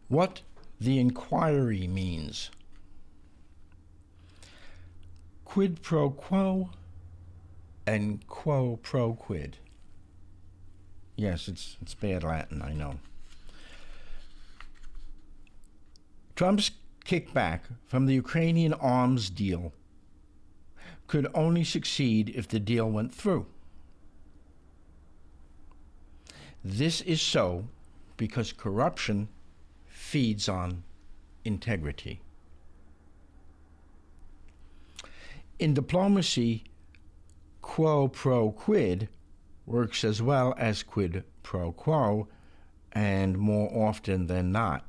what the inquiry means. Quid pro quo and quo pro quid. Yes, it's bad Latin, I know. Trump's kickback from the Ukrainian arms deal could only succeed if the deal went through. This is so because corruption feeds on integrity. In diplomacy, quo pro quid works as well as quid pro quo, and more often than not.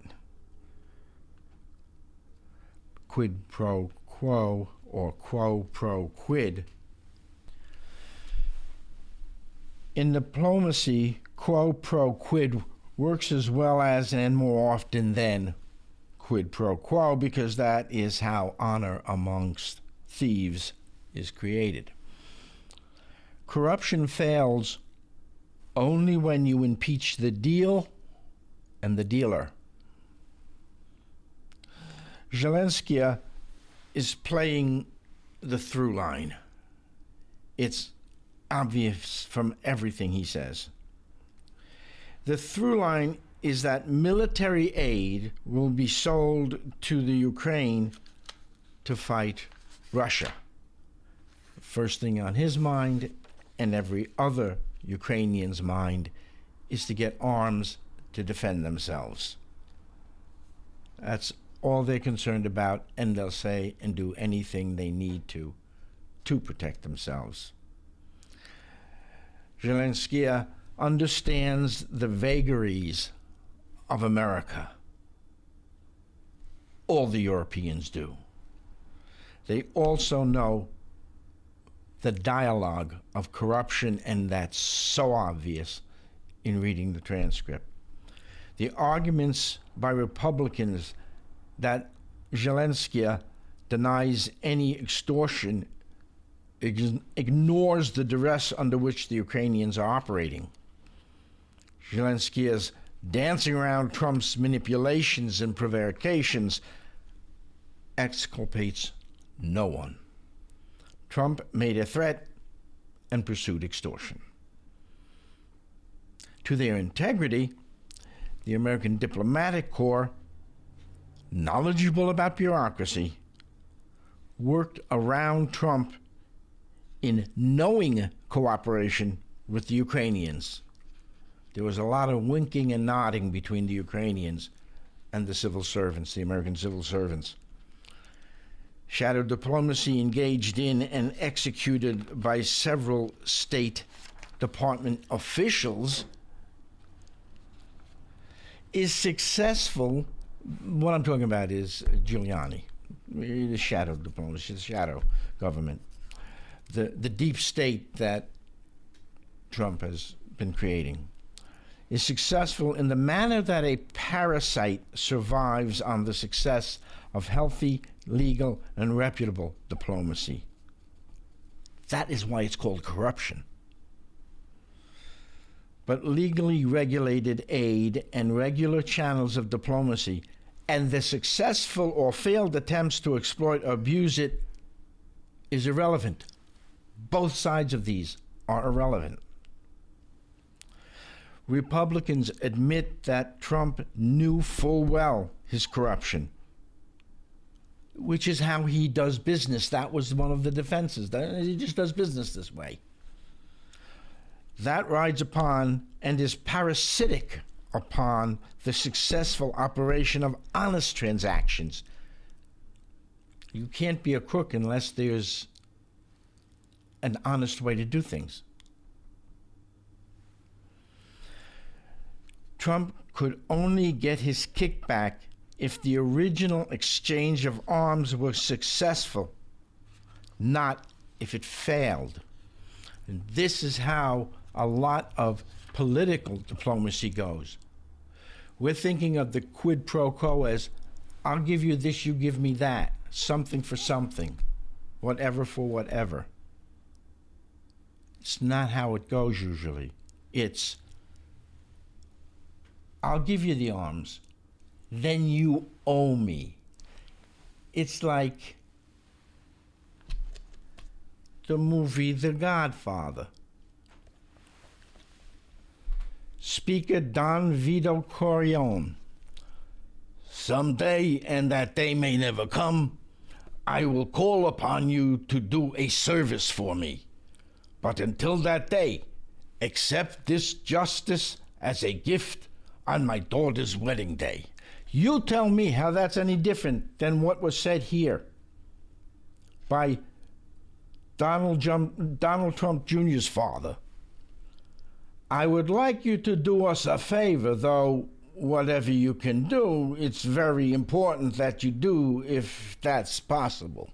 Quid pro quo or quo pro quid. In diplomacy, quo pro quid works as well as and more often than quid pro quo, because that is how honor amongst thieves is created. Corruption fails only when you impeach the deal and the dealer. Zelensky is playing the through line. It's obvious from everything he says. The through line is that military aid will be sold to the Ukraine to fight Russia. First thing on his mind and every other Ukrainian's mind is to get arms to defend themselves. That's all they're concerned about, and they'll say and do anything they need to protect themselves. Zelensky understands the vagaries of America. All the Europeans do. They also know the dialogue of corruption, and that's so obvious in reading the transcript. The arguments by Republicans that Zelensky denies any extortion ignores the duress under which the Ukrainians are operating. Zelensky is dancing around Trump's manipulations and prevarications, exculpates no one. Trump made a threat and pursued extortion. To their integrity, the American diplomatic corps, knowledgeable about bureaucracy, worked around Trump in knowing cooperation with the Ukrainians. There was a lot of winking and nodding between the Ukrainians and the civil servants, the American civil servants. Shadow diplomacy engaged in and executed by several State Department officials is successful. What I'm talking about is Giuliani, the shadow diplomacy, the shadow government, the deep state that Trump has been creating, is successful in the manner that a parasite survives on the success of healthy, legal, and reputable diplomacy. That is why it's called corruption. But legally regulated aid and regular channels of diplomacy and the successful or failed attempts to exploit or abuse it is irrelevant. Both sides of these are irrelevant. Republicans admit that Trump knew full well his corruption, which is how he does business. That was one of the defenses. He just does business this way. That rides upon and is parasitic upon the successful operation of honest transactions. You can't be a crook unless there's an honest way to do things. Trump could only get his kickback if the original exchange of arms was successful, not if it failed. And this is how a lot of political diplomacy goes. We're thinking of the quid pro quo as, I'll give you this, you give me that, something for something, whatever for whatever. It's not how it goes usually. It's, I'll give you the arms, then you owe me. It's like the movie The Godfather. Speaker Don Vito Corleone. Someday, and that day may never come, I will call upon you to do a service for me. But until that day, accept this justice as a gift on my daughter's wedding day. You tell me how that's any different than what was said here by Donald Trump Jr.'s father. I would like you to do us a favor, though whatever you can do, it's very important that you do if that's possible.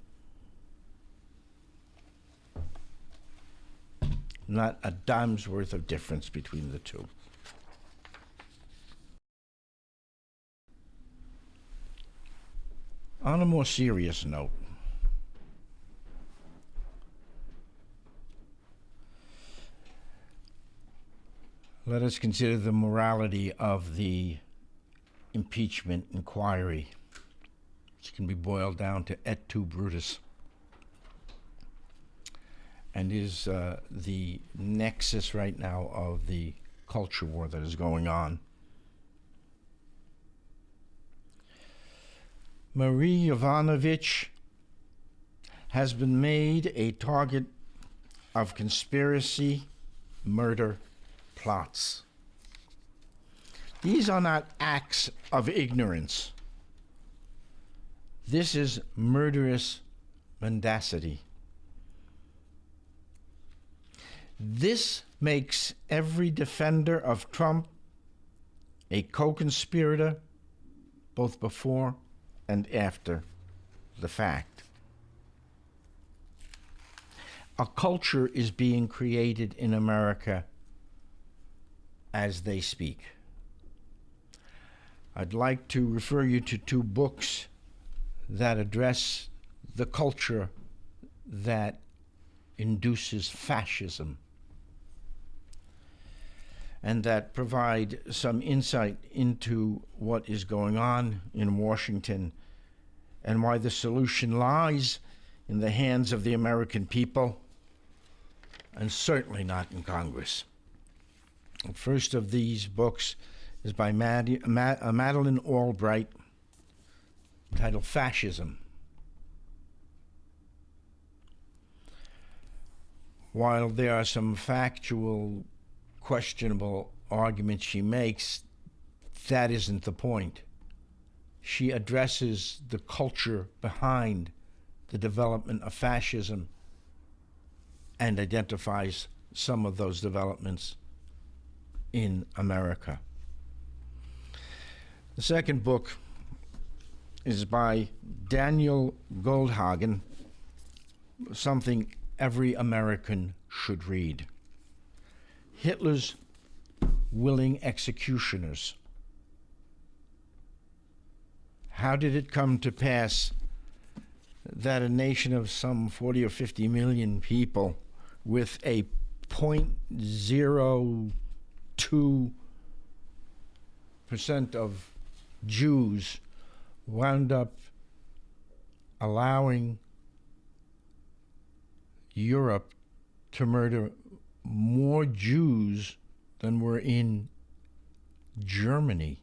Not a dime's worth of difference between the two. On a more serious note, let us consider the morality of the impeachment inquiry, which can be boiled down to et tu, Brutus, and is the nexus right now of the culture war that is going on. Marie Yovanovitch has been made a target of conspiracy, murder, plots. These are not acts of ignorance. This is murderous mendacity. This makes every defender of Trump a co-conspirator both before and after the fact. A culture is being created in America as they speak. I'd like to refer you to two books that address the culture that induces fascism and that provide some insight into what is going on in Washington and why the solution lies in the hands of the American people and certainly not in Congress. The first of these books is by Madeleine Albright, titled Fascism. While there are some factual, questionable arguments she makes, that isn't the point. She addresses the culture behind the development of fascism and identifies some of those developments in America. The second book is by Daniel Goldhagen, something every American should read. Hitler's Willing Executioners. How did it come to pass that a nation of some 40 or 50 million people with a 0.02% of Jews wound up allowing Europe to murder more Jews than were in Germany?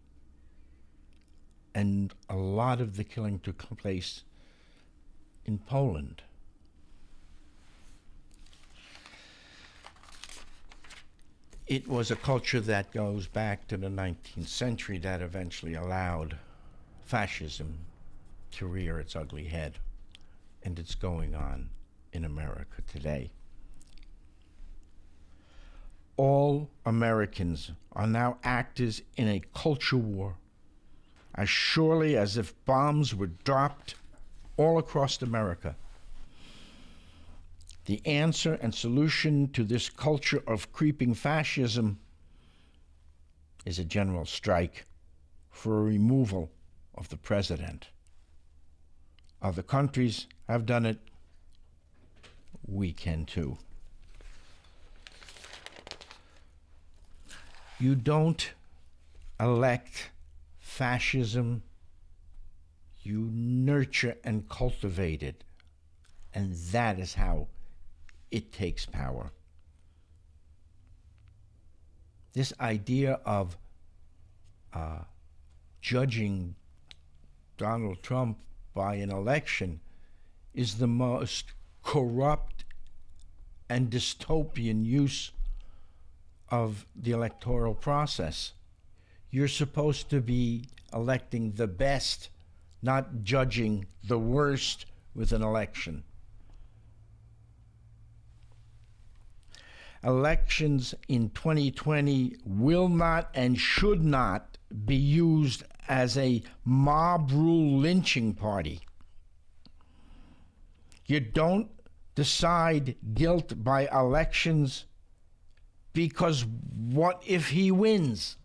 And a lot of the killing took place in Poland. It was a culture that goes back to the 19th century that eventually allowed fascism to rear its ugly head. And it's going on in America today. All Americans are now actors in a culture war, as surely as if bombs were dropped all across America. The answer and solution to this culture of creeping fascism is a general strike for a removal of the president. Other countries have done it. We can too. You don't elect Fascism, you nurture and cultivate it, and that is how it takes power. This idea of judging Donald Trump by an election is the most corrupt and dystopian use of the electoral process. You're supposed to be electing the best, not judging the worst with an election. Elections in 2020 will not and should not be used as a mob rule lynching party. You don't decide guilt by elections because what if he wins?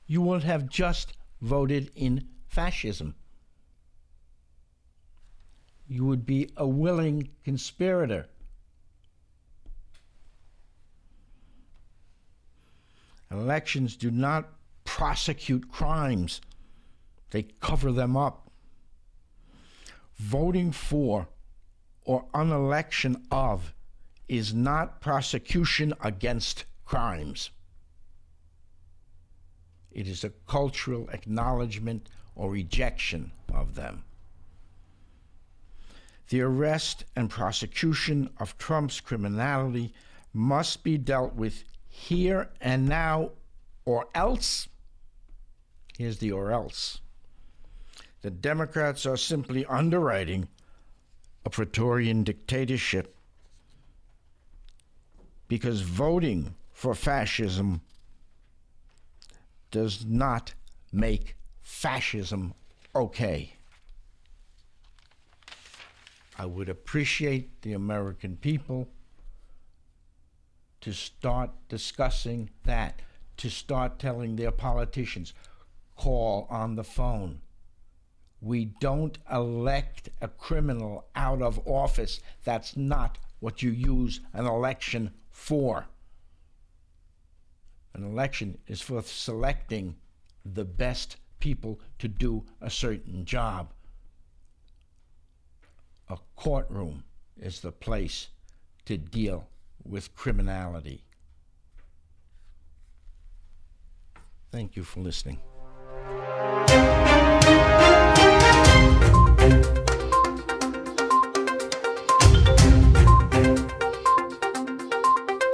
You would have just voted in fascism. You would be a willing conspirator. Elections do not prosecute crimes. They cover them up. Voting for or unelection of is not prosecution against crimes. It is a cultural acknowledgement or rejection of them. The arrest and prosecution of Trump's criminality must be dealt with here and now, or else. Here's the or else. The Democrats are simply underwriting a Praetorian dictatorship because voting for fascism does not make fascism okay. I would appreciate the American people to start discussing that, to start telling their politicians, call on the phone. We don't elect a criminal out of office. That's not what you use an election for. An election is for selecting the best people to do a certain job. A courtroom is the place to deal with criminality. Thank you for listening.